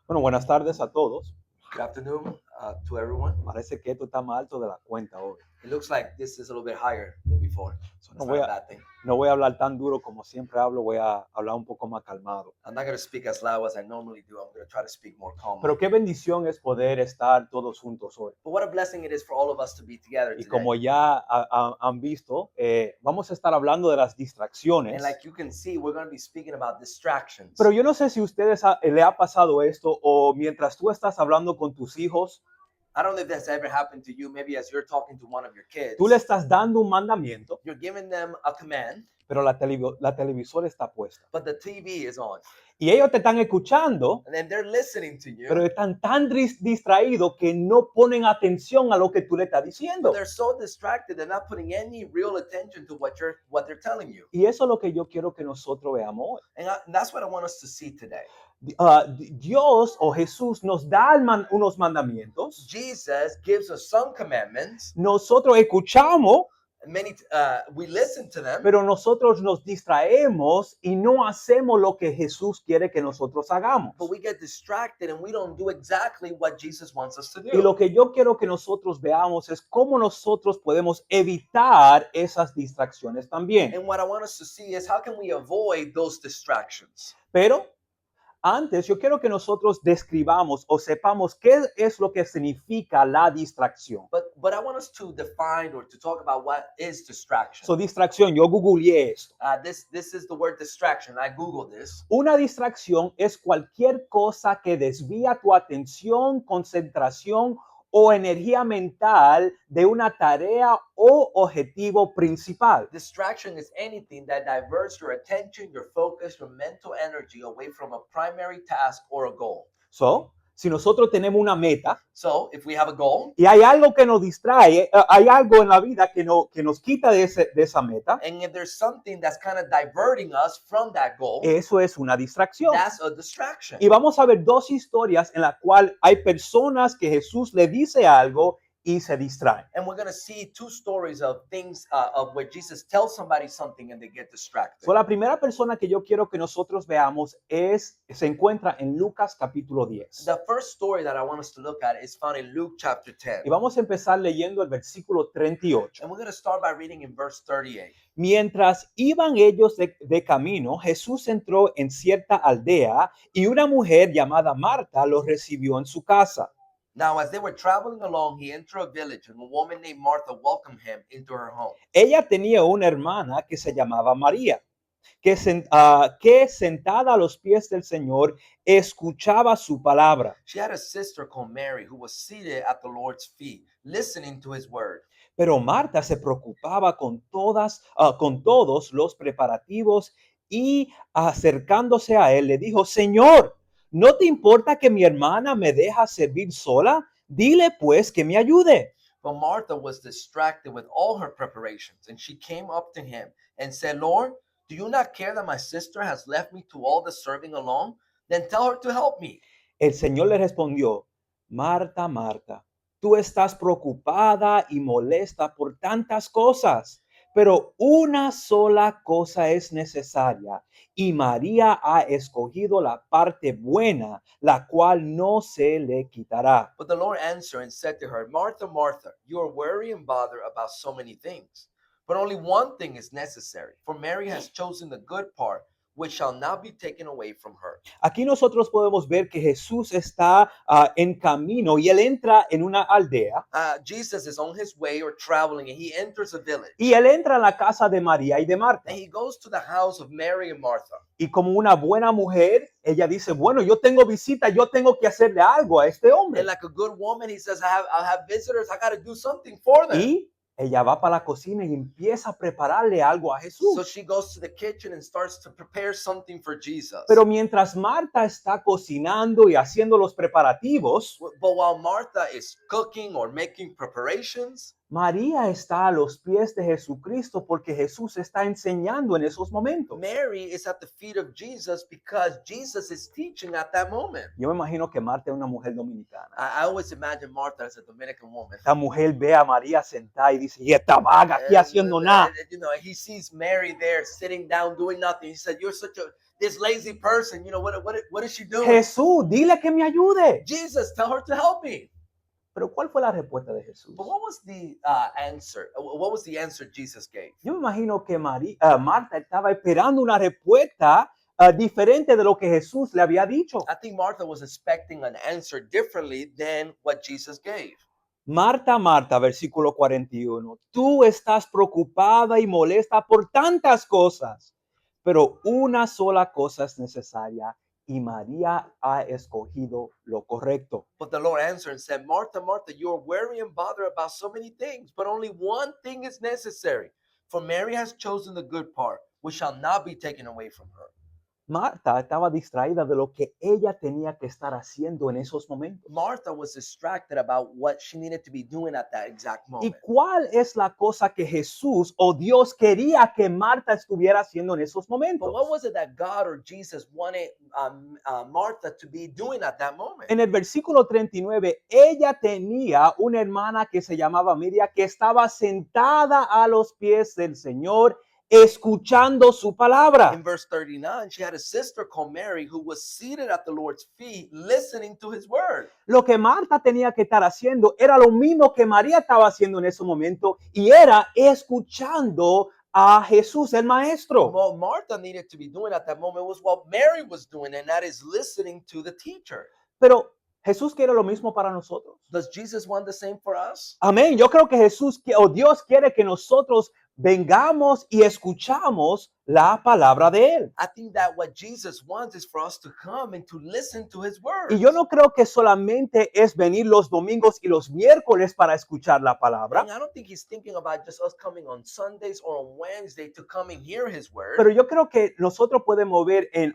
Bueno, buenas tardes a todos. Good afternoon to everyone. Parece que esto está más alto de la cuenta hoy. It looks like this is a little bit higher than before. So, That's not a bad thing. no voy a hablar tan duro como siempre hablo, voy a hablar un poco más calmado. I'm not going to speak as loud as I normally do. I'm going to try to speak more calmly. Pero qué bendición es poder estar todos juntos hoy. But what a blessing it is for all of us to be together Y today. como ya han visto, vamos a estar hablando de las distracciones. And like you can see, we're going to be speaking about distractions. Pero yo no sé si a ustedes le ha pasado esto o mientras tú estás hablando con tus hijos, I don't know if that's ever happened to you. Maybe as you're talking to one of your kids, tú le estás dando un mandamiento, you're giving them a command, pero la televisora está puesta. but the TV is on. Y ellos te están escuchando, And then they're listening to you. pero están tan distraídos que no ponen atención a lo que tú le estás diciendo. But they're so distracted, they're not putting any real attention to what they're telling you. Y eso es lo que yo quiero que nosotros veamos hoy. And that's what I want us to see today. Dios o Jesús nos da unos mandamientos. Jesus gives us some commandments. Nosotros escuchamos, We listen to them, pero nosotros nos distraemos y no hacemos lo que Jesús quiere que nosotros hagamos. but we get distracted and we don't do exactly what Jesus wants us to Y lo do. que yo quiero que nosotros veamos es cómo nosotros podemos evitar esas distracciones también. And what I want us to see is how can we avoid those distractions. Pero antes, yo quiero que nosotros describamos o sepamos qué es lo que significa la distracción. But I want us to define or to talk about what is distraction. So, distracción, yo googleé esto. This is the word distraction. I Googled this. Una distracción es cualquier cosa que desvía tu atención, concentración o energía mental de una tarea o objetivo principal. Distraction is anything that diverts your attention, your focus, your mental energy away from a primary task or a goal. So, si nosotros tenemos una meta So, if we have a goal y hay algo que nos distrae, hay algo en la vida que nos quita de esa meta, and if there's something that's kind of diverting us from that goal, eso es una distracción. that's a distraction. Y vamos a ver dos historias en las cuales hay personas que Jesús le dice algo y se distraen. And we're going to see two stories of things of where Jesus tells somebody something and they get distracted. So, la primera persona que yo quiero que nosotros veamos se encuentra en Lucas capítulo 10. The first story that I want us to look at is found in Luke chapter 10. Y vamos a empezar leyendo el versículo 38. And we're going to start by reading in verse 38. Mientras iban ellos de camino, Jesús entró en cierta aldea y una mujer llamada Marta lo recibió en su casa. Now, as they were traveling along, he entered a village, and a woman named Martha welcomed him into her home. Ella tenía una hermana que se llamaba María, que sentada a los pies del Señor escuchaba su palabra. She had a sister called Mary who was seated at the Lord's feet, listening to his word. Pero Marta se preocupaba con todos los preparativos y acercándose a él le dijo: Señor, ¿no te importa que mi hermana me deja servir sola? Dile pues que me ayude. But Martha was distracted with all her preparations, and she came up to him and said, Lord, do you not care that my sister has left me to all the serving alone? Then tell her to help me. El Señor le respondió: Marta, Marta, tú estás preocupada y molesta por tantas cosas, pero una sola cosa es necesaria, y María ha escogido la parte buena, la cual no se le quitará. But the Lord answered and said to her, Martha, Martha, you are worried and bothered about so many things. But only one thing is necessary, for Mary has chosen the good part, which shall not be taken away from her. Aquí nosotros podemos ver que Jesús está en camino y él entra en una aldea Jesus is on his way or traveling, and he enters a village. y él entra en la casa de María y de Marta. And he goes to the house of Mary and Martha. Y como una buena mujer, ella dice: bueno, yo tengo visita, yo tengo que hacerle algo a este hombre. And like a good woman, he says, I have visitors, I got to do something for them. Y ella va para la cocina y empieza a prepararle algo a So Jesús. she goes to the kitchen and starts to prepare something for Jesus. Pero mientras Marta está cocinando y haciendo los preparativos, But while Martha is cooking or making preparations, María está a los pies de Jesucristo porque Jesús está enseñando en esos momentos. Mary is at the feet of Jesus because Jesus is teaching at that moment. Yo me imagino que Marta es una mujer dominicana. I always imagine Martha as a Dominican woman. Esta mujer ve a María sentada y dice, y esta vaga aquí haciendo nada. You know, he sees Mary there sitting down doing nothing. He said, "You're such this lazy person. You know what is she doing?" Jesús, dile que me ayude. Jesus, tell her to help me. Pero ¿cuál fue la respuesta de Jesús? But what was the answer? What was the answer Jesus gave? Yo me imagino que Marta estaba esperando una respuesta diferente de lo que Jesús le había dicho. I think Martha was expecting an answer differently than what Jesus gave. Marta, Marta, versículo 41, tú estás preocupada y molesta por tantas cosas, pero una sola cosa es necesaria y María ha escogido lo correcto. But the Lord answered and said, Martha, Martha, you are worried and bothered about so many things, but only one thing is necessary. For Mary has chosen the good part, which shall not be taken away from her. Marta estaba distraída de lo que ella tenía que estar haciendo en esos momentos. Martha was distracted about what she needed to be doing at that exact ¿Y moment. cuál es la cosa que Jesús o Dios quería que Marta estuviera haciendo en esos But momentos? what was it that God or Jesus wanted Martha to be doing at that moment? En el versículo 39, ella tenía una hermana que se llamaba Miriam, que estaba sentada a los pies del Señor, escuchando su palabra. In verse 39, she had a sister called Mary who was seated at the Lord's feet listening to his word. Lo que Marta tenía que estar haciendo era lo mismo que María estaba haciendo en ese momento y era escuchando a Jesús, el maestro. What Martha needed to be doing at that moment was what Mary was doing, and that is listening to the teacher. Pero Jesús quiere lo mismo para nosotros. Does Jesus want the same for us? Amén. Yo creo que Jesús o Dios quiere que nosotros vengamos y escuchamos la palabra de él. I think that what Jesus wants is for us to come and to listen to his word. Y yo no creo que solamente es venir los domingos y los miércoles para escuchar la palabra, And I don't think he's thinking about just us coming on Sundays or on Wednesday to come and hear his word. pero yo creo que nosotros podemos ver en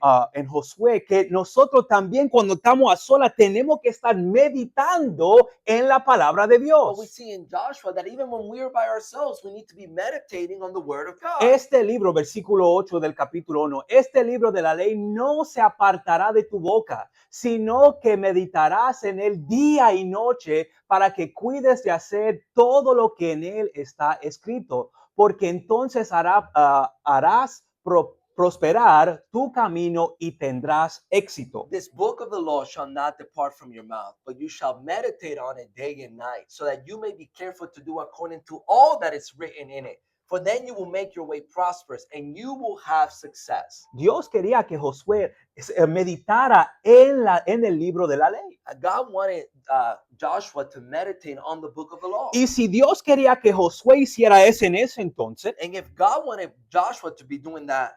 Josué que nosotros también cuando estamos a solas tenemos que estar meditando en la palabra de But we Dios. see in Joshua that even when we're by ourselves, we need to be meditating on the word of God. Este libro, versículo 8 del capítulo 1, este libro de la ley no se apartará de tu boca, sino que meditarás en él día y noche para que cuides de hacer todo lo que en él está escrito, porque entonces harás prosperar tu camino y tendrás éxito. This book of the law shall not depart from your mouth, but you shall meditate on it day and night, so that you may be careful to do according to all that is written in it. For then you will make your way prosperous and you will have success. Dios quería que Josué meditara en el libro de la ley. God wanted Joshua to meditate on the book of the law. Y si Dios quería que Josué hiciera eso en ese entonces, And if God wanted Joshua to be doing that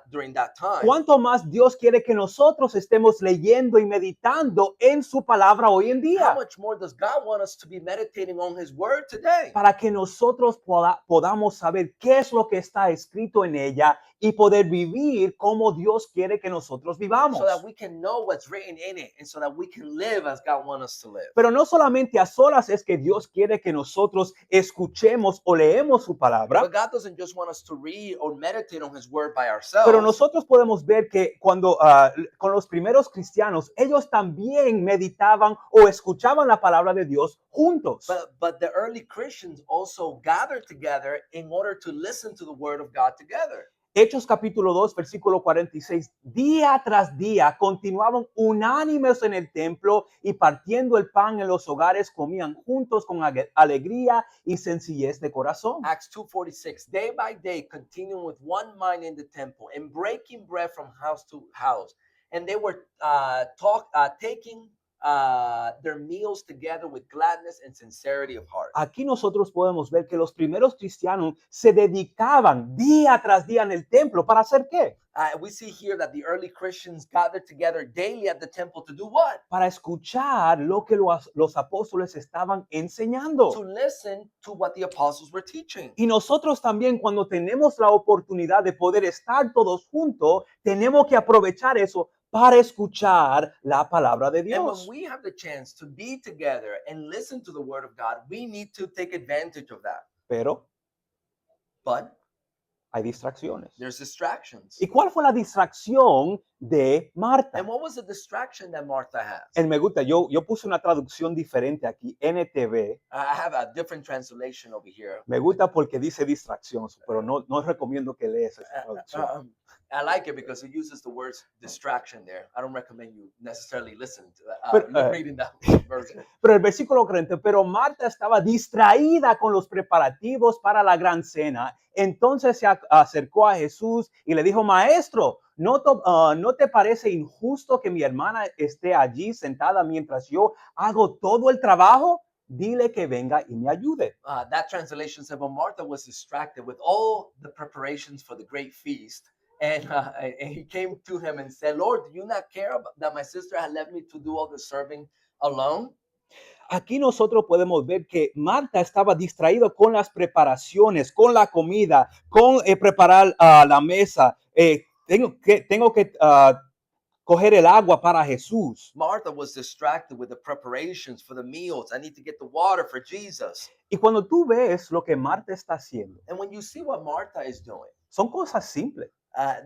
during that time, ¿cuánto más Dios quiere que nosotros estemos leyendo y meditando en su palabra hoy en how día? much more does God want us to be meditating on his word today? Para que nosotros podamos saber qué es lo que está escrito en ella y poder vivir como Dios quiere que nosotros vivamos. So that we can know what's written in it and so that we can live as God wants us to live. Pero no solamente a solas es que Dios quiere que nosotros escuchemos o leemos su palabra, But God doesn't just want us to read or meditate on his word by ourselves. pero nosotros podemos ver que cuando con los primeros cristianos, ellos también meditaban o escuchaban la palabra de Dios juntos. But the early Christians also gathered together in order to listen to the word of God together. Hechos capítulo 2, versículo 46, día tras día continuaban unánimes en el templo y partiendo el pan en los hogares comían juntos con alegría y sencillez de corazón. Acts 2:46, day by day continuing with one mind in the temple and breaking bread from house to house. And they were taking their meals together with gladness and sincerity of heart. Aquí nosotros podemos ver que los primeros cristianos se dedicaban día tras día en el templo. ¿Para hacer qué? We see here that the early Christians gathered together daily at the temple to do what? Para escuchar lo que los apóstoles estaban enseñando. To listen to what the apostles were teaching. Y nosotros también cuando tenemos la oportunidad de poder estar todos juntos, tenemos que aprovechar eso para escuchar la palabra de And when Dios. we have the chance to be together and listen to the word of God, we need to take advantage of that. Pero But hay distracciones. there's distractions. ¿Y cuál fue la distracción de Marta? And what was the distraction that Martha has? En me gusta, yo puse una traducción diferente aquí, NTV. I have a different translation over here. Me gusta porque dice distracción, pero no recomiendo que leas esa traducción. I like it because it uses the words distraction there. I don't recommend you necessarily listen to that, But, reading that version. Pero el versículo 40, pero Marta estaba distraída con los preparativos para la gran cena. Entonces se acercó a Jesús y le dijo, maestro, ¿no te parece injusto que mi hermana esté allí sentada mientras yo hago todo el trabajo? Dile que venga y me ayude. That translation said, well, Martha was distracted with all the preparations for the great feast. And he came to him and said, Lord, do you not care that my sister had left me to do all the serving alone? Aquí nosotros podemos ver que Marta estaba distraído con las preparaciones, con la comida, con preparar la mesa. Tengo que coger el agua para Jesús. Martha was distracted with the preparations for the meals. I need to get the water for Jesus. Y cuando tú ves lo que Marta está haciendo, And when you see what Martha is doing, son cosas simples.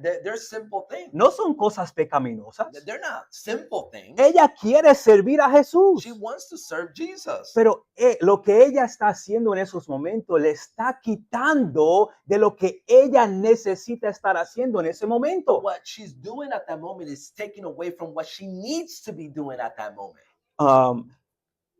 they're simple things. No son cosas pecaminosas. They're not simple things. Ella quiere servir a Jesús. She wants to serve Jesus. Pero lo que ella está haciendo en esos momentos le está quitando de lo que ella necesita estar haciendo en ese momento. What she's doing at that moment is taking away from what she needs to be doing at that moment.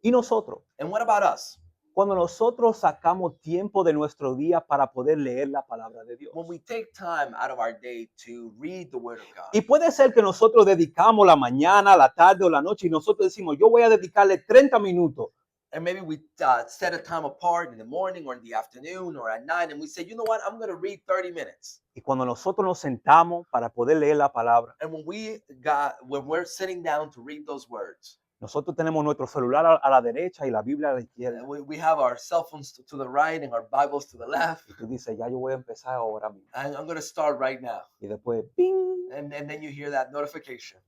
Y nosotros, And what about us? cuando nosotros sacamos tiempo de nuestro día para poder leer la palabra de Dios. When we take time out of our day to read the Word of God. Y puede ser que nosotros dedicamos la mañana, la tarde o la noche y nosotros decimos, yo voy a dedicarle 30 minutos. And maybe we set a time apart in the morning or in the afternoon or at night, and we say, you know what, I'm going to read 30 minutes. Y cuando nosotros nos sentamos para poder leer la palabra, And when we're sitting down to read those words, nosotros tenemos nuestro celular a la derecha y la Biblia a la izquierda. we have our cell phones to the right and our Bibles to the left. Y tú dices, ya yo voy a empezar ahora mismo. And I'm going to start right now. Y después, ¡ping! And then you hear that notification.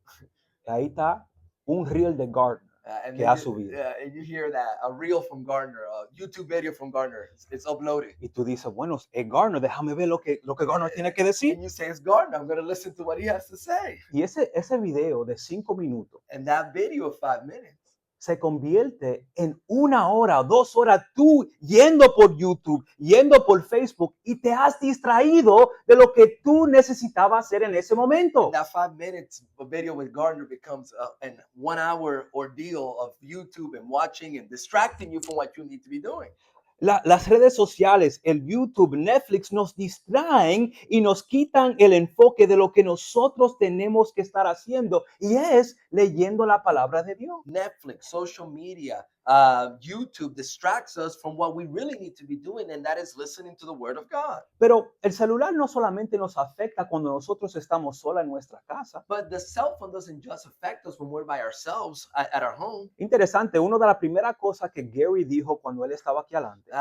Y ahí está un reel de Gardner And que then ha you, subido. and you hear that a reel from Gardner, a YouTube video from Gardner. It's uploaded. Y tú dices, bueno, es Gardner, déjame ver lo que Gardner tiene que decir. And you say, it's Gardner. I'm going to listen to what he has to say. Y ese video de 5 minutos And that video of 5 minutes se convierte en 1 hora o 2 horas tú yendo por YouTube, yendo por Facebook y te has distraído de lo que tú necesitabas hacer en ese momento. that 5 minutes of video with Gardner becomes an 1 hour ordeal of YouTube and watching and distracting you from what you need to be doing. Las redes sociales, el YouTube, Netflix nos distraen y nos quitan el enfoque de lo que nosotros tenemos que estar haciendo y es leyendo la palabra de Dios. Netflix, social media, YouTube distracts us from what we really need to be doing, and that is listening to the Word of God. Pero el celular no solamente nos afecta cuando nosotros estamos sola en nuestra casa. But the cell phone doesn't just affect us when we're by ourselves at our home. Interesante, una de las primeras cosas que Gary dijo cuando él estaba aquí adelante.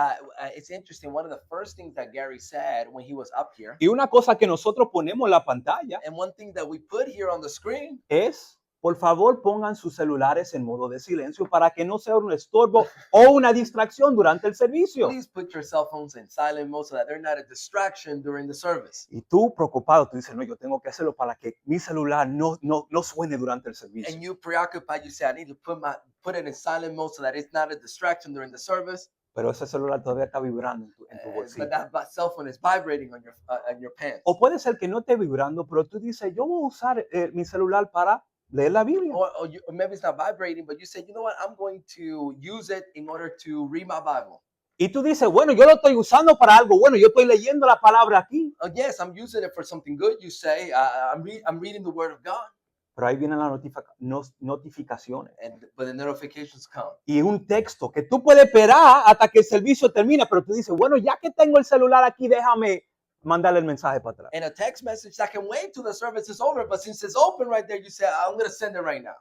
It's interesting. One of the first things that Gary said when he was up here, Y una cosa que nosotros ponemos en la pantalla and one thing that we put here on the screen, es, por favor, pongan sus celulares en modo de silencio para que no sea un estorbo o una distracción durante el servicio. please put your cell phones in silent mode so that they're not a distraction during the service. Y tú preocupado, tú dices, no, yo tengo que hacerlo para que mi celular no suene durante el servicio. And you preoccupied, you say, I need to put it in silent mode so that it's not a distraction during the service. Pero ese celular todavía está vibrando en tu bolsillo. But that cell phone is vibrating on your pants. O puede ser que no esté vibrando, pero tú dices, yo voy a usar mi celular para leer la Biblia. Or maybe it's not vibrating, but you say, you know what, I'm going to use it in order to read my Bible. Y tú dices, bueno, yo lo estoy usando para algo bueno, yo estoy leyendo la palabra aquí. Yes, I'm using it for something good. You say, I'm reading the Word of God. Pero ahí vienen las notificaciones. But the notifications come. Y un texto que tú puedes esperar hasta que el servicio termine, pero tú dices, bueno, ya que tengo el celular aquí, déjame mandarle el mensaje para atrás. And a text message that can wait till the service is over, but since it's open right there, you say, I'm going to send it right now.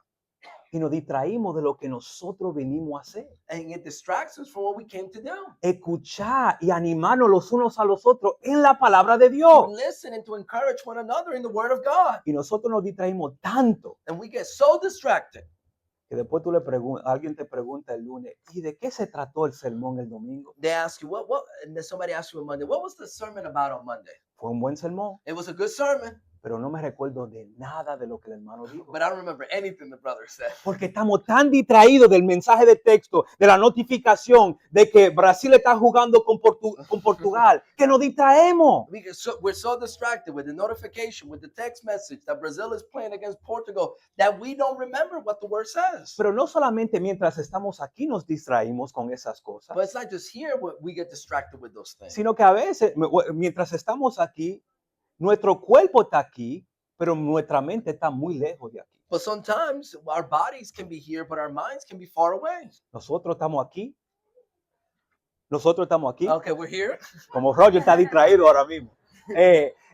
y nos distraímos de lo que nosotros venimos a hacer. And it distracts us from what we came to do. Escuchar y animarnos los unos a los otros en la palabra de To Dios. listen and to encourage one another in the Word of God. Y nosotros nos distraímos tanto And we get so distracted que después alguien te pregunta el lunes, ¿y de qué se trató el sermón el domingo? they ask you, and then somebody asks you on Monday, what was the sermon about on Monday? Fue un buen sermón, It was a good sermon, pero no me recuerdo de nada de lo que el hermano dijo. but I don't remember anything the brother said. Porque estamos tan distraídos del mensaje de texto, de la notificación, de que Brasil está jugando con Portugal, que nos distraemos. We're so distracted with the notification, with the text message that Brazil is playing against Portugal, that we don't remember what the word says. Pero no solamente mientras estamos aquí nos distraímos con esas cosas, But it's not just here we get distracted with those things. sino que a veces, mientras estamos aquí, nuestro cuerpo está aquí, pero nuestra mente está muy lejos de aquí. But sometimes our bodies can be here, but our minds can be far away. Nosotros estamos aquí. Nosotros estamos aquí. Okay, we're here. Como Roger está distraído ahora mismo.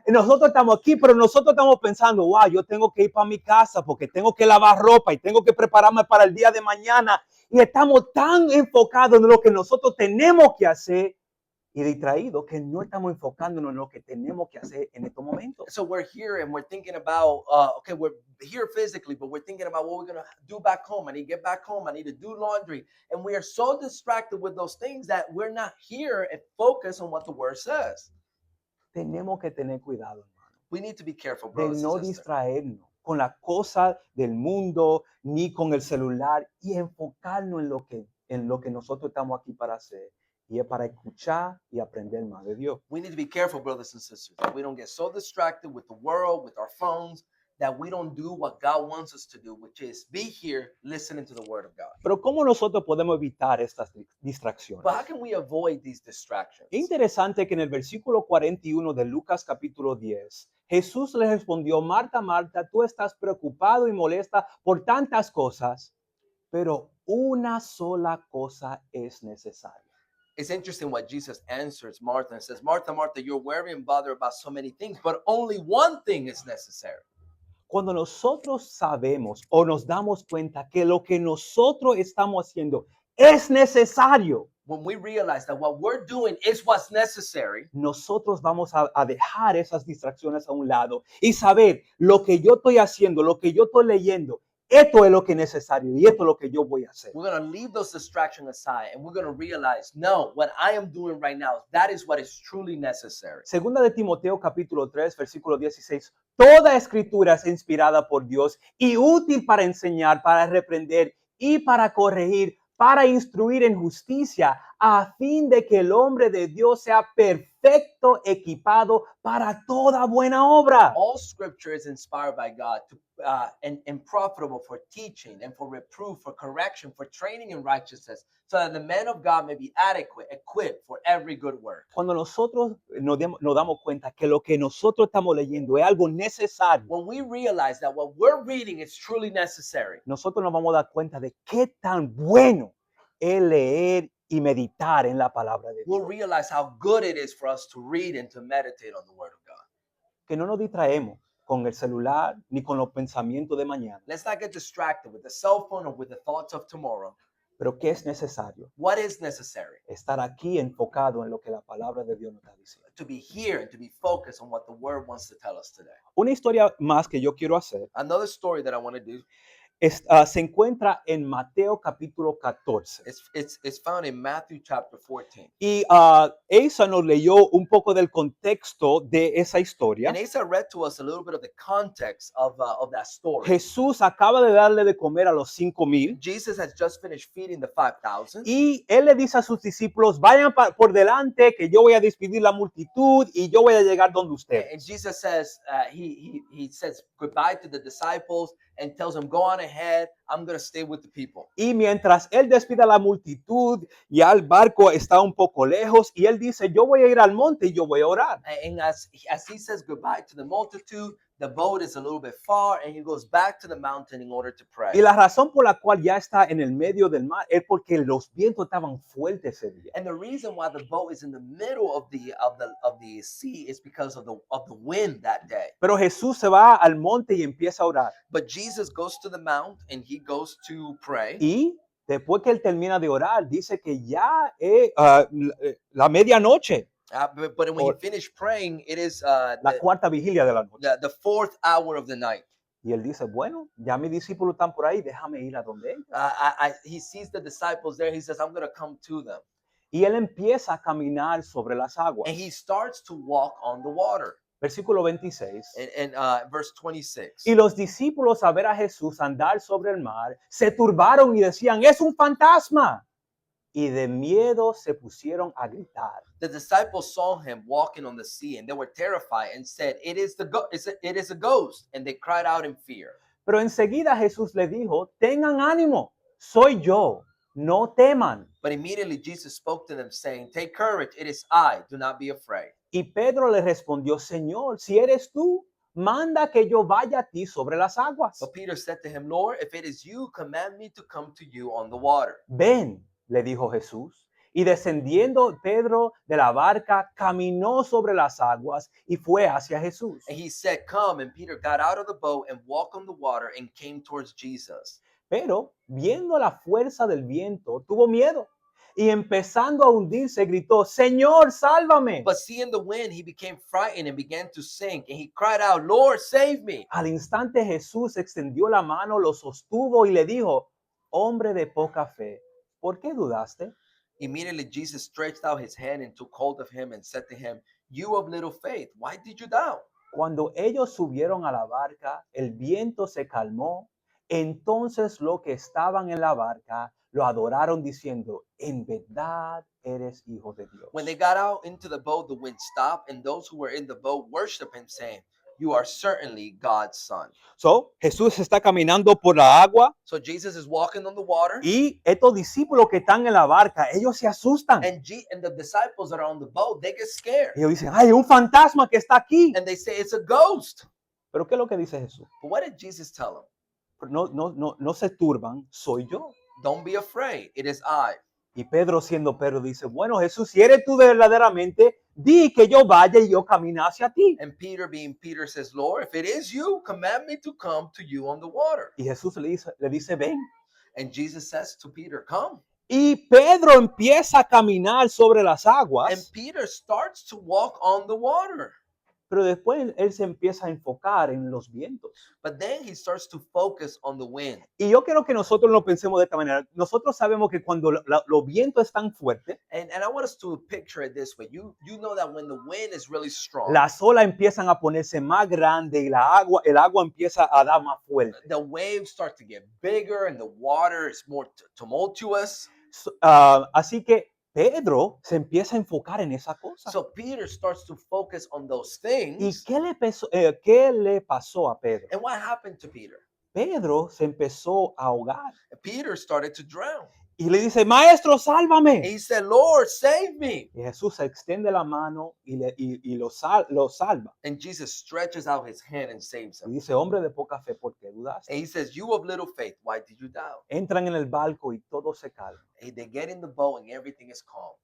Nosotros estamos aquí, pero nosotros estamos pensando, wow, yo tengo que ir para mi casa porque tengo que lavar ropa y tengo que prepararme para el día de mañana. Y estamos tan enfocados en lo que nosotros tenemos que hacer y distraídos que no estamos enfocándonos en lo que tenemos que hacer en estos momentos. So we're here and we're thinking about, okay, we're here physically, but we're thinking about what we're going to do back home. I need to get back home. I need to do laundry. And we are so distracted with those things that we're not here and focus on what the word says. Tenemos que tener cuidado, hermano, We need to be careful, de brothers no and sisters. distraernos con las cosas del mundo ni con el celular y enfocarnos en lo que nosotros estamos aquí para hacer. Y es para escuchar y aprender más de Dios. We need to be careful, brothers and sisters, that we don't get so distracted with the world, with our phones, that we don't do what God wants us to do, which is be here listening to the word of God. Pero ¿cómo nosotros podemos evitar estas distracciones? But how can we avoid these distractions? Es interesante que en el versículo 41 de Lucas capítulo 10, Jesús le respondió, Marta, Marta, tú estás preocupado y molesta por tantas cosas, pero una sola cosa es necesaria. It's interesting what Jesus answers Martha and says, Martha, Martha, you're worried and bothered about so many things, but only one thing is necessary. Cuando nosotros sabemos o nos damos cuenta que lo que nosotros estamos haciendo es necesario, When we realize that what we're doing is what's necessary, nosotros vamos a dejar esas distracciones a un lado y saber lo que yo estoy haciendo, lo que yo estoy leyendo, esto es lo que es necesario y esto es lo que yo voy a hacer. we're going to leave those distractions aside and we're going to realize, no, what I am doing right now, that is what is truly necessary. Segunda de Timoteo capítulo 3, versículo 16. Toda escritura es inspirada por Dios y útil para enseñar, para reprender y para corregir, para instruir en justicia, a fin de que el hombre de Dios sea perfecto, equipado para toda buena obra. All scripture is inspired by God and profitable for teaching and for reproof, for correction, for training in righteousness, so that the man of God may be adequate, equipped for every good work. Cuando nosotros nos damos cuenta que lo que nosotros estamos leyendo es algo necesario, When we realize that what we're reading is truly necessary, nosotros nos vamos a dar cuenta de qué tan bueno es leer y meditar en la palabra de Dios. we'll realize how good it is for us to read and to meditate on the word of God. Que no nos distraemos con el celular ni con los pensamientos de mañana, Let's not get distracted with the cell phone or with the thoughts of tomorrow. pero que es necesario What is necessary? estar aquí enfocado en lo que la palabra de Dios nos está diciendo. To be here and to be focused on what the word wants to tell us today. Una historia más que yo quiero hacer Another story that I want to do, se encuentra en Mateo capítulo 14. it's found in Matthew chapter 14. Y Asa nos leyó un poco del contexto de esa historia. And Asa read to us a little bit of the context of that story. Jesús acaba de darle de comer a los 5,000 Jesus has just finished feeding the 5,000. y él le dice a sus discípulos, vayan por delante que yo voy a despedir la multitud y yo voy a llegar donde And ustedes. Jesus says, he says goodbye to the disciples and tells them, go on ahead. I'm going to stay with the people. Y mientras él despide a la multitud, ya el barco está un poco lejos y él dice, yo voy a ir al monte y yo voy a orar. And as he says goodbye to the multitude, The boat is a little bit far, and he goes back to the mountain in order to pray. Y la razón por la cual ya está en el medio del mar es porque los vientos estaban fuertes ese día. And the reason why the boat is in the middle of the sea is because of the wind that day. Pero Jesús se va al monte y empieza a orar. But Jesus goes to the mount and he goes to pray. Y después que él termina de orar, dice que ya es la medianoche, But when he Or- finished praying, it is la cuarta vigilia de la noche. the fourth hour of the night. Y él dice, bueno, ya mis discípulos están por ahí, déjame ir a donde ellos. He sees the disciples there. He says, I'm going to come to them. Y él empieza a caminar sobre las aguas. And he starts to walk on the water. Versículo 26. And verse 26. Y los discípulos a ver a Jesús andar sobre el mar, se turbaron y decían, es un fantasma. Y de miedo se pusieron a gritar. The disciples saw him walking on the sea, and they were terrified and said, it is a ghost. And they cried out in fear. Pero enseguida Jesús le dijo, tengan ánimo, soy yo, no teman. But immediately Jesus spoke to them, saying, take courage, it is I, do not be afraid. Y Pedro le respondió, Señor, si eres tú, manda que yo vaya a ti sobre las aguas. But Peter said to him, Lord, if it is you, command me to come to you on the water. Ven, le dijo Jesús. Y descendiendo Pedro de la barca, caminó sobre las aguas y fue hacia Jesús. And he said, come. And Peter got out of the boat and walked on the water and came towards Jesus. Pero, viendo la fuerza del viento, tuvo miedo. Y empezando a hundirse, gritó, Señor, sálvame. But seeing the wind, he became frightened and began to sink. And he cried out, Lord, save me. Al instante Jesús extendió la mano, lo sostuvo y le dijo, hombre de poca fe, ¿por qué dudaste? Immediately Jesus stretched out his hand and took hold of him and said to him, you of little faith, why did you doubt? Cuando ellos subieron a la barca, el viento se calmó. Entonces los que estaban en la barca lo adoraron diciendo, en verdad eres hijo de Dios. When they got out into the boat, the wind stopped, and those who were in the boat worshiped him, saying, you are certainly God's son. So, Jesús está caminando por la agua So Jesus is walking on the water, y estos discípulos que están en la barca, ellos se asustan. and the disciples that are on the boat, they get scared. Ellos dicen, ay, un fantasma que está aquí. And they say, it's a ghost. Pero ¿qué es lo que dice Jesús? But what did Jesus tell them? No se turban, soy yo. Don't be afraid. It is I. Y Pedro, siendo Pedro, dice, bueno, Jesús, si eres tú verdaderamente, di que yo vaya y yo camine hacia ti. And Peter, being Peter, says, Lord, if it is you, command me to come to you on the water. Y Jesús le dice, ven. And Jesus says to Peter, come. Y Pedro empieza a caminar sobre las And aguas, Peter starts to walk on the water. pero después él se empieza a enfocar en los vientos. But then he starts to focus on the wind. Y yo quiero que nosotros lo pensemos de esta manera. Nosotros sabemos que cuando los vientos están fuertes, And I want us to picture it this way. You know that when the wind is really strong, las olas empiezan a ponerse más grandes y el agua empieza a dar más fuerte. the waves start to get bigger and the water is more tumultuous. Así que Pedro se empieza a enfocar en esa cosa. So Peter starts to focus on those ¿Y things. qué le pasó a Pedro? And what happened to Peter? Pedro se empezó a ahogar Peter started to drown. y le dice, maestro, And sálvame. he said, Lord, save me. Y Jesús extiende la mano y lo salva. And Jesus stretches out his hand and saves Y him. dice, hombre de poca fe, ¿por qué dudaste? And he says, you of little faith, why did you doubt? Entran en el barco y todo se calma. And they get in the boat and everything is calm.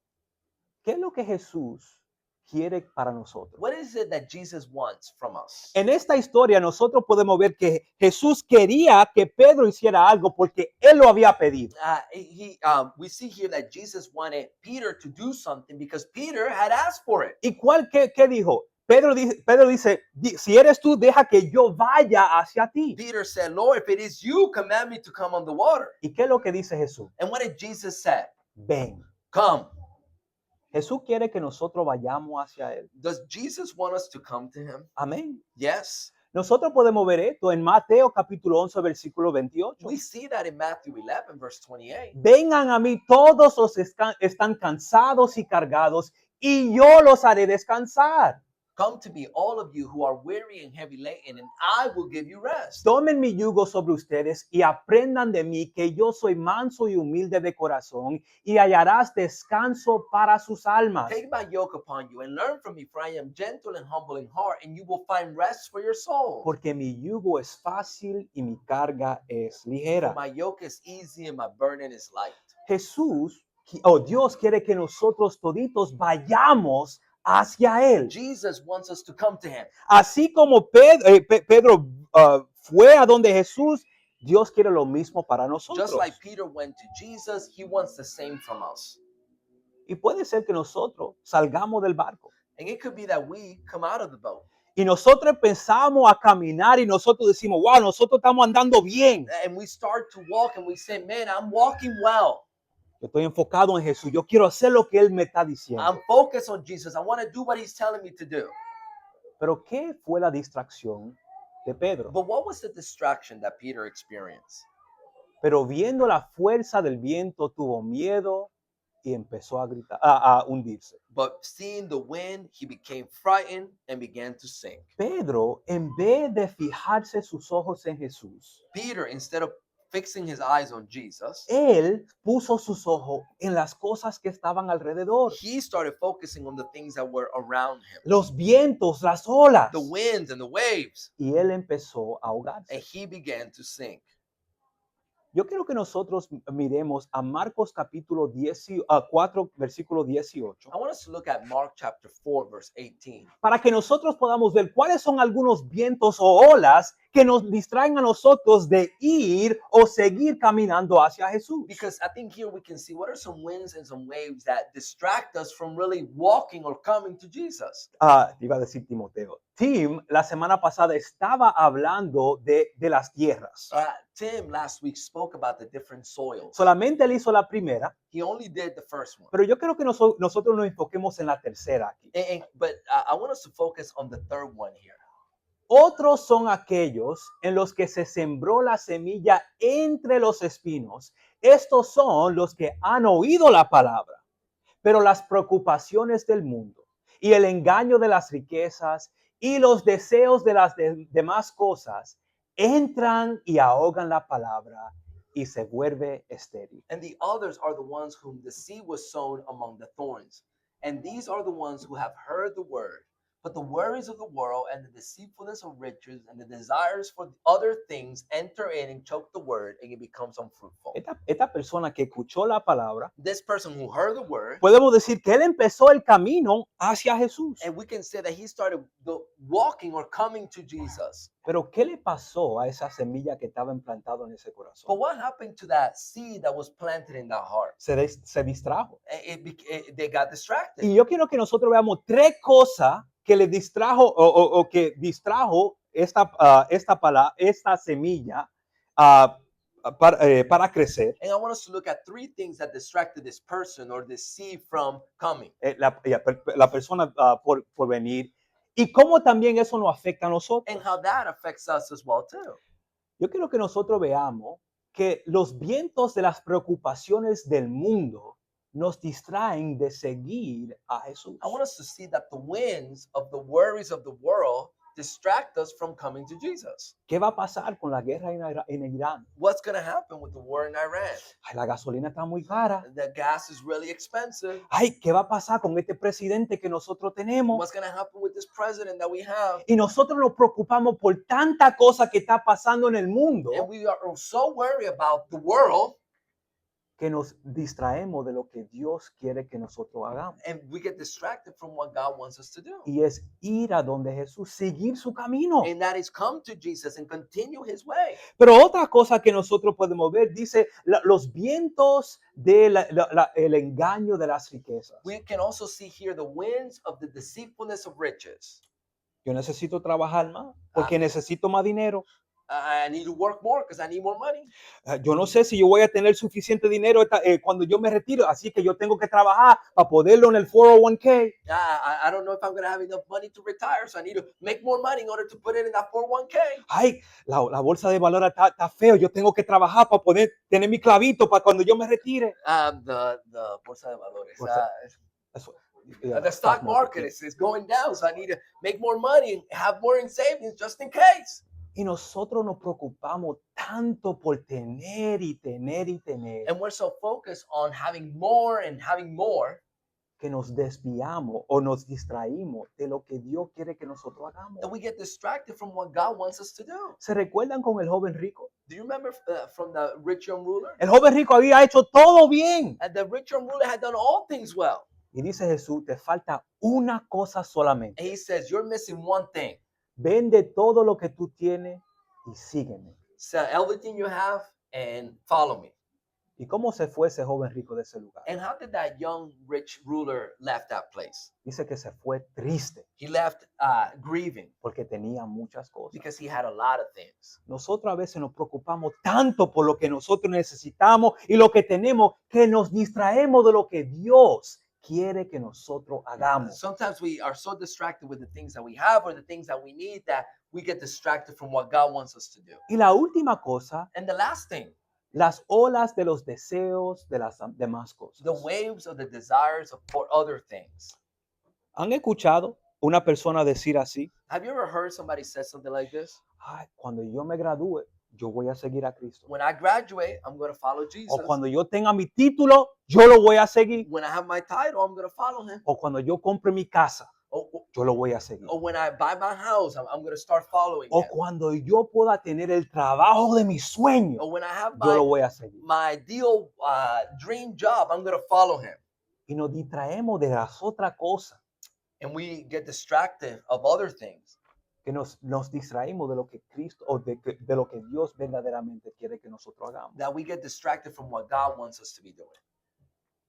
¿Qué es lo que Jesús quiere para nosotros? What is it that Jesus wants from us? En esta historia nosotros podemos ver que Jesús quería que Pedro hiciera algo porque él lo había pedido. We see here that Jesus wanted Peter to do something because Peter had asked for it. ¿Y qué dijo? Pedro dice, si eres tú, deja que yo vaya hacia ti. Peter said, Lord, if it is you, command me to come on the water. ¿Y qué es lo que dice Jesús? And what did Jesus say? Ven. Come. Jesús quiere que nosotros vayamos hacia él. Does Jesus want us to come to him? Amén. Yes. Nosotros podemos ver esto en Mateo capítulo 11, versículo 28. We see that in Matthew 11, verse 28. Vengan a mí todos los que están cansados y cargados y yo los haré descansar. Come to me, all of you who are weary and heavy laden, and I will give you rest. Tomen mi yugo sobre ustedes y aprendan de mí, que yo soy manso y humilde de corazón, y hallarás descanso para sus almas. Take my yoke upon you and learn from me, for I am gentle and humble in heart, and you will find rest for your soul. Porque mi yugo es fácil y mi carga es For ligera. my yoke is easy and my burden is light. Jesús, Dios quiere que nosotros toditos vayamos hacia Él. Jesus wants us to come to him. Así como Pedro fue a donde Jesús, Dios quiere lo mismo para nosotros. Just like Peter went to Jesus, he wants the same from us. Y puede ser que nosotros salgamos del barco And it could be that we come out of the boat y nosotros empezamos a caminar y nosotros decimos, wow, nosotros estamos andando bien. and we start to walk and we say, man, I'm walking well. Yo estoy enfocado en Jesús. Yo quiero hacer lo que Él me está diciendo. I'm focused on Jesus. I want to do what he's telling me to do. Pero ¿qué fue la distracción de Pedro? But what was the distraction that Peter experienced? Pero viendo la fuerza del viento tuvo miedo y empezó a gritar, a hundirse. But seeing the wind, he became frightened and began to sink. Pedro, en vez de fijarse sus ojos en Jesús, Peter, instead of fixing his eyes on Jesus, él puso sus ojos en las cosas que estaban alrededor. he started focusing on the things that were around him, Los vientos, las olas. the winds and the waves, Y él empezó a and ahogarse. he began to sink. Yo quiero que nosotros miremos a Marcos capítulo 4, versículo 18, I want us to look at Mark chapter 4, verse 18, para que nosotros podamos ver cuáles son algunos vientos o olas que nos distraen a nosotros de ir o seguir caminando hacia Jesús. because I think here we can see what are some winds and some waves that distract us from really walking or coming to Jesus. Iba a decir Timoteo. Tim, la semana pasada estaba hablando de las tierras. Tim last week spoke about the different soils. Solamente él hizo la primera, He only did the first one. pero yo creo que nosotros nos enfoquemos en la tercera aquí. But I want us to focus on the third one here. Otros son aquellos en los que se sembró la semilla entre los espinos. Estos son los que han oído la palabra, pero las preocupaciones del mundo y el engaño de las riquezas y los deseos de las demás cosas entran y ahogan la palabra y se vuelve estéril. And the others are the ones whom the seed was sown among the thorns. And these are the ones who have heard the word. But the worries of the world and the deceitfulness of riches and the desires for other things enter in and choke the word, and it becomes unfruitful. Esta persona que escuchó la palabra, This person who heard the word, podemos decir que él empezó el camino hacia Jesús. and we can say that he started walking or coming to Jesus. Pero ¿qué le pasó a esa semilla que estaba implantada en ese But corazón? what happened to that seed that was planted in that heart? Se distrajo. They got distracted. Y yo quiero que nosotros veamos tres cosas que le distrajo o que distrajo esta semilla para crecer. And I want us to look at three things that distracted this person or this seed from coming. La persona por venir. Y cómo también eso nos afecta a nosotros. And how that affects us as well too. Yo quiero que nosotros veamos que los vientos de las preocupaciones del mundo nos distraen de seguir a Jesús. I want us to see that the winds of the worries of the world distract us from coming to Jesus. ¿Qué va a pasar con la guerra en Irán? What's going to happen with the war in Iran? Ay, la gasolina está muy cara. The gas is really expensive. Ay, ¿qué va a pasar con este presidente que nosotros tenemos? What's going to happen with this president that we have? Y nosotros nos preocupamos por tanta cosa que está pasando en el mundo And we are so worried about the world, que nos distraemos de lo que Dios quiere que nosotros hagamos. and we get distracted from what God wants us to do. Y es ir a donde Jesús, seguir su camino. And that is come to Jesus and continue his way. Pero otra cosa que nosotros podemos ver, dice, los vientos del el engaño de las riquezas. We can also see here the winds of the deceitfulness of riches. Yo necesito trabajar más porque necesito más dinero. I need to work more because I need more money. Yo no sé si yo voy a tener suficiente dinero cuando yo me retiro, así que yo tengo que trabajar para poderlo en el 401k. I don't know if I'm going to have enough money to retire, so I need to make more money in order to put it in that 401k. Ay, la bolsa de valores está feo, yo tengo que trabajar para poder tener mi clavito para cuando yo me retire. The bolsa de valores. Bolsa- The stock market is going down, so I need to make more money and have more in savings just in case. Y nosotros nos preocupamos tanto por tener y tener y tener And we're so focused on having more and having more que nos desviamos o nos distraímos de lo que Dios quiere que nosotros hagamos. that we get distracted from what God wants us to do. ¿Se recuerdan con el joven rico? Do you remember from the rich young ruler? El joven rico había hecho todo bien. And the rich young ruler had done all things well. Y dice Jesús, te falta una cosa solamente. And he says, you're missing one thing. Vende todo lo que tú tienes y sígueme. Sell everything you have and follow me. ¿Y cómo se fue ese joven rico de ese lugar? And how did that young rich ruler left that place? Dice que se fue triste He left grieving porque tenía muchas cosas. because he had a lot of things. Nosotros a veces nos preocupamos tanto por lo que nosotros necesitamos y lo que tenemos que nos distraemos de lo que Dios quiere que nosotros hagamos. Sometimes we are so distracted with the things that we have or the things that we need that we get distracted from what God wants us to do. Y la última cosa, And the last thing, las olas de los deseos de las demás cosas. the waves of the desires for other things. ¿Han escuchado una persona decir así? Have you ever heard somebody say something like this? Ay, cuando yo me gradúe, yo voy a seguir a Cristo. When I graduate, I'm going to follow Jesus. O cuando yo tenga mi título, yo lo voy a seguir. When I have my title, I'm going to follow him. O cuando yo compre mi casa, Or, yo lo voy a seguir. or when I buy my house, I'm going to start following O him. cuando yo pueda tener el trabajo de mis sueños, Or when I have yo lo my, voy a seguir. my ideal dream job, I'm going to follow him. Y nos distraemos de las otras cosas, And we get distracted of other things. que nos distraemos de lo que Cristo o de lo que Dios verdaderamente quiere que nosotros hagamos. That we get distracted from what God wants us to be doing.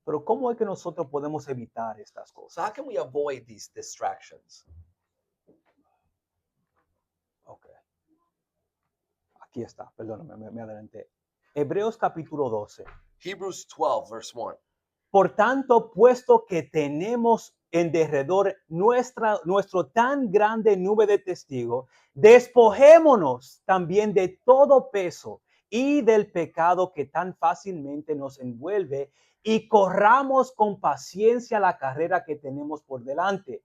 Pero ¿cómo es que nosotros podemos evitar estas So cosas? how can we avoid these distractions? Ok. Aquí está, perdóname, me adelanté. Hebreos capítulo 12. Hebrews 12, verse 1. Por tanto, puesto que tenemos en derredor nuestro tan grande nube de testigos, despojémonos también de todo peso y del pecado que tan fácilmente nos envuelve y corramos con paciencia la carrera que tenemos por delante,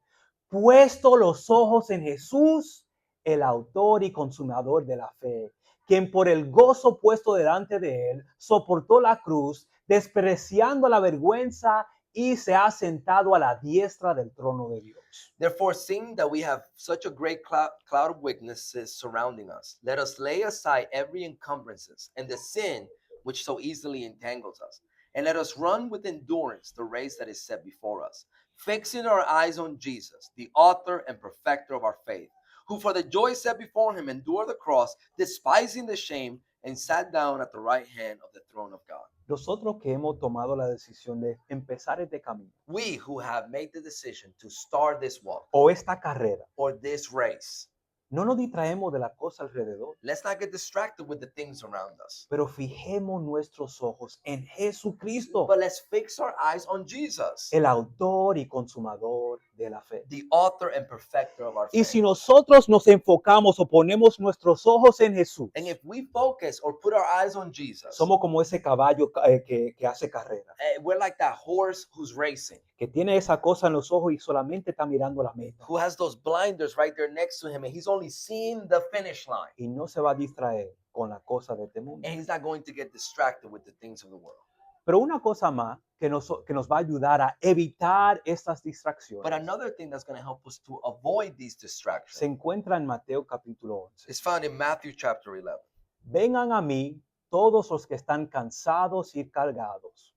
puesto los ojos en Jesús, el autor y consumador de la fe, quien por el gozo puesto delante de él soportó la cruz, despreciando la vergüenza y se ha sentado a la diestra del trono de Dios. Therefore, seeing that we have such a great cloud of witnesses surrounding us, let us lay aside every encumbrances and the sin which so easily entangles us, and let us run with endurance the race that is set before us, fixing our eyes on Jesus, the author and perfecter of our faith, who for the joy set before him endured the cross, despising the shame, and sat down at the right hand of the throne of God. Nosotros que hemos tomado la decisión de empezar este camino We who have made the decision to start this walk o esta carrera, or this race, no nos distraemos de la cosa alrededor, let's not get distracted with the things around us, pero fijemos nuestros ojos en Jesucristo, but let's fix our eyes on Jesus, el autor y consumador de la fe. the author and perfecter of our Y faith. si nosotros nos enfocamos o ponemos nuestros ojos en Jesús, And if we focus or put our eyes on Jesus, somos como ese caballo que hace carrera, we're like that horse who's racing, que tiene esa cosa en los ojos y solamente está mirando la meta who has those blinders right there next to him, and he's only seeing the finish line, y no se va a distraer con la cosa de este mundo. and he's not going to get distracted with the things of the world. Pero una cosa más que nos va a ayudar a evitar estas But distracciones another thing that's going to help us to avoid these se distractions encuentra en Mateo capítulo 11. is found in Matthew chapter 11. Vengan a mí todos los que están cansados y cargados.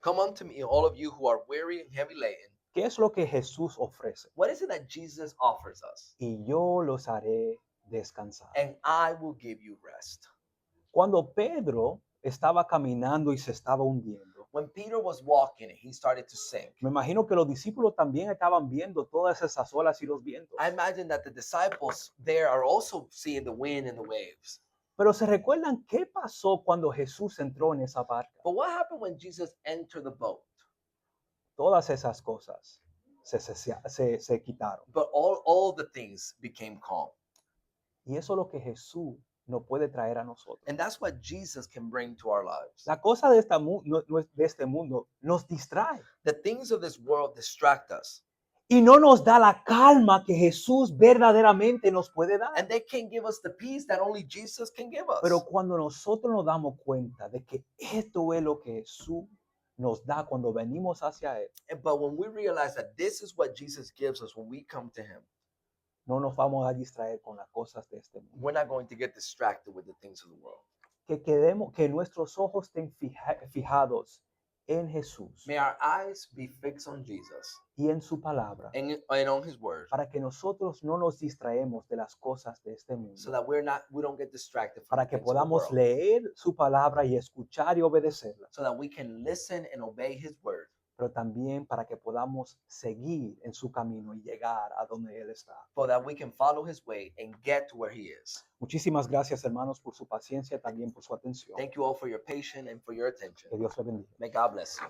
Come unto me, all of you who are weary and heavy laden. ¿Qué es lo que Jesús ofrece? What is it that Jesus offers us? Y yo los haré descansar. And I will give you rest. Cuando Pedro estaba caminando y se estaba hundiendo, When Peter was walking, he started to sink. me imagino que los discípulos también estaban viendo todas esas olas y los vientos. I imagine that the disciples there are also seeing the wind and the waves. Pero se recuerdan qué pasó cuando Jesús entró en esa barca. But what happened when Jesus entered the boat? Todas esas cosas se quitaron. But all the things became calm. Y eso es lo que Jesús nos puede traer a nosotros. And that's what Jesus can bring to our lives. La cosa de, de este mundo nos distrae The things of this world distract us, y no nos da la calma que Jesús verdaderamente nos puede dar. and they can't give us the peace that only Jesus can give us. Pero cuando nosotros nos damos cuenta de que esto es lo que Jesús nos da cuando venimos hacia Él, But when we realize that this is what Jesus gives us when we come to Him, no nos vamos a distraer con las cosas de este mundo. we're not going to get distracted with the things of the world. Que nuestros ojos estén fijados en Jesús May our eyes be fixed on Jesus y en su palabra, and on His Word, para que nosotros no nos distraemos de las cosas de este so mundo, that we don't get distracted from para the que things of the podamos world, leer su palabra y escuchar y obedecerla, so that we can listen and obey His Word, pero también para que podamos seguir en su camino y llegar a donde Él está. so that we can follow His way and get to where He is. Muchísimas gracias, hermanos, por su paciencia y también por su atención. Thank you all for your patience and for your attention. Que Dios le bendiga. May God bless you.